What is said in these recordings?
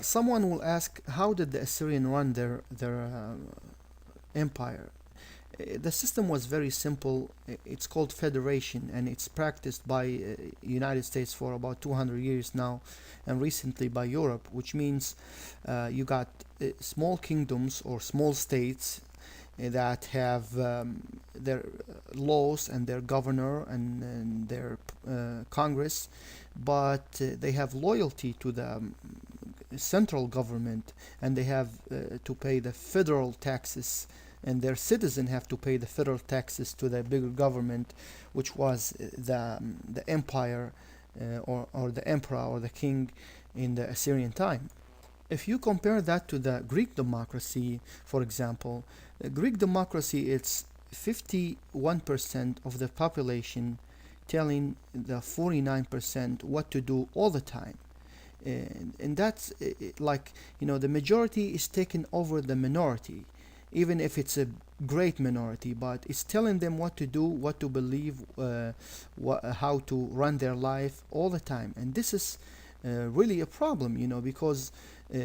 Someone will ask, how did the Assyrian run their empire? The system was very simple. It's called federation, and it's practiced by United States for about 200 years now, and recently by Europe, which means you got small kingdoms or small states that have their laws and their governor and their Congress, but they have loyalty to the central government, and they have to pay the federal taxes, and their citizens have to pay the federal taxes to the bigger government, which was the empire or the emperor or the king in the Assyrian time. If you compare that to the Greek democracy, for example, the Greek democracy, it's 51% of the population telling the 49% what to do all the time. And that's like, the majority is taking over the minority, even if it's a great minority, but it's telling them what to do, what to believe, how to run their life all the time. And this is really a problem, because uh,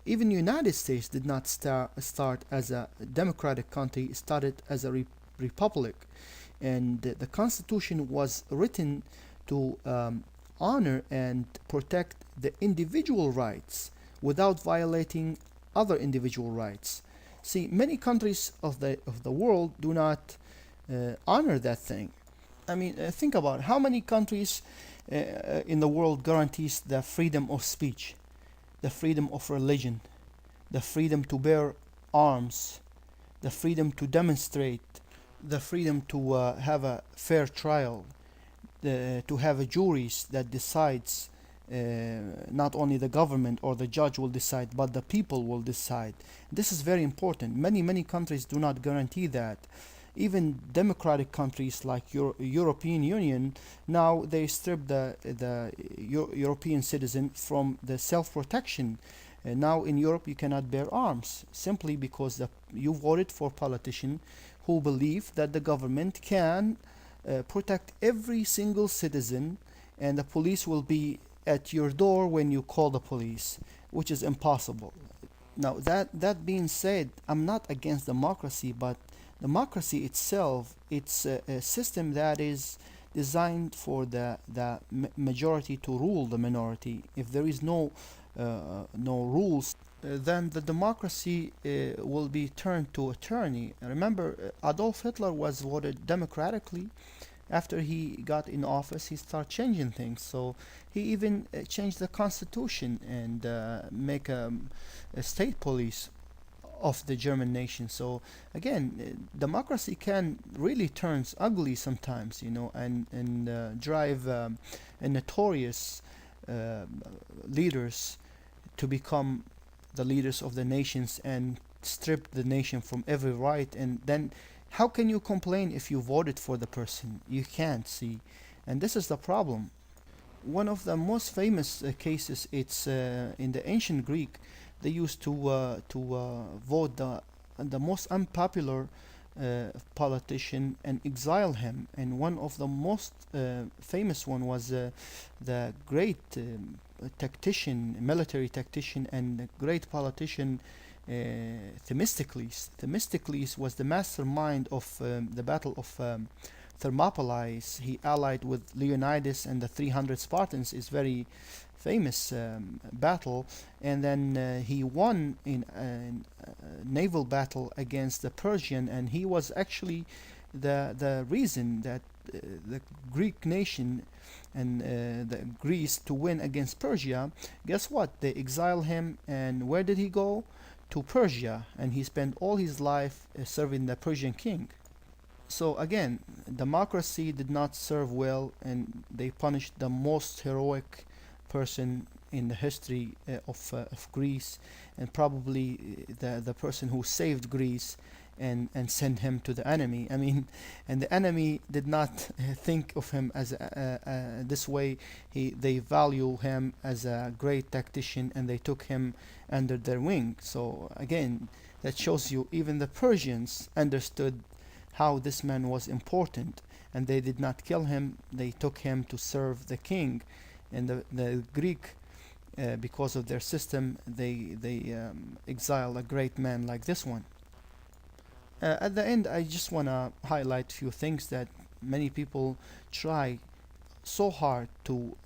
even United States did not start as a democratic country. It started as a republic, and the Constitution was written to honor and protect the individual rights without violating other individual rights. See, many countries of the world do not honor that thing. I mean, think about how many countries in the world guarantees the freedom of speech, the freedom of religion, the freedom to bear arms, the freedom to demonstrate, the freedom to have a fair trial, to have a juries that decides. Not only the government or the judge will decide, but the people will decide. This is very important. Many countries do not guarantee that. Even democratic countries like European Union, now they strip the European citizen from the self-protection. Now in Europe you cannot bear arms simply because you voted for politicians who believe that the government can protect every single citizen, and the police will be at your door when you call the police, which is impossible. Now, that being said, I'm not against democracy, but democracy itself, it's a system that is designed for the majority to rule the minority. If there is no rules, then the democracy will be turned to a tyranny. Remember, Adolf Hitler was voted democratically. After he got in office, he started changing things. So he even changed the constitution and make a state police of the German nation. So again, democracy can really turns ugly sometimes, and drive a notorious uh, leaders to become the leaders of the nations and strip the nation from every right. And then how can you complain if you voted for the person? You can't, see. And this is the problem. One of the most famous cases, it's in the ancient Greek. They used to vote the most unpopular politician and exile him. And one of the most famous one was the great tactician, military tactician, and great politician Themistocles. Themistocles was the mastermind of the Battle of Thermopylae. He allied with Leonidas and the 300 Spartans. Is very famous battle, and then he won in a naval battle against the Persian, and he was actually the reason that the Greek nation and the Greece to win against Persia. Guess what? They exiled him, and where did he go? To Persia, and he spent all his life serving the Persian king. So again, democracy did not serve well, and they punished the most heroic person in the history of Greece, and probably the person who saved Greece and sent him to the enemy. I mean, and the enemy did not think of him as this way. They value him as a great tactician, and they took him under their wing. So again, that shows you even the Persians understood how this man was important, and they did not kill him. They took him to serve the king, and the Greek because of their system, they exile a great man like this one. At the end, I just want to highlight a few things that many people try so hard to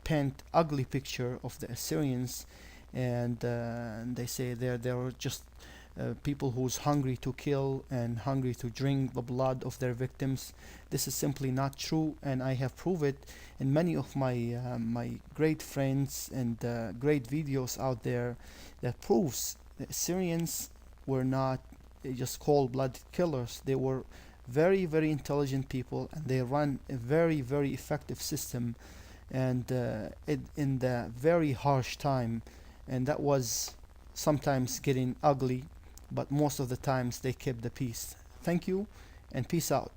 paint ugly picture of the Assyrians, and they say they were just people who's hungry to kill and hungry to drink the blood of their victims. This is simply not true, and I have proved it in many of my great friends and great videos out there that proves the Assyrians were not just cold-blooded killers. They were very, very intelligent people, and they run a very, very effective system, and in the very harsh time, and that was sometimes getting ugly, but most of the times they kept the peace. Thank you, and peace out.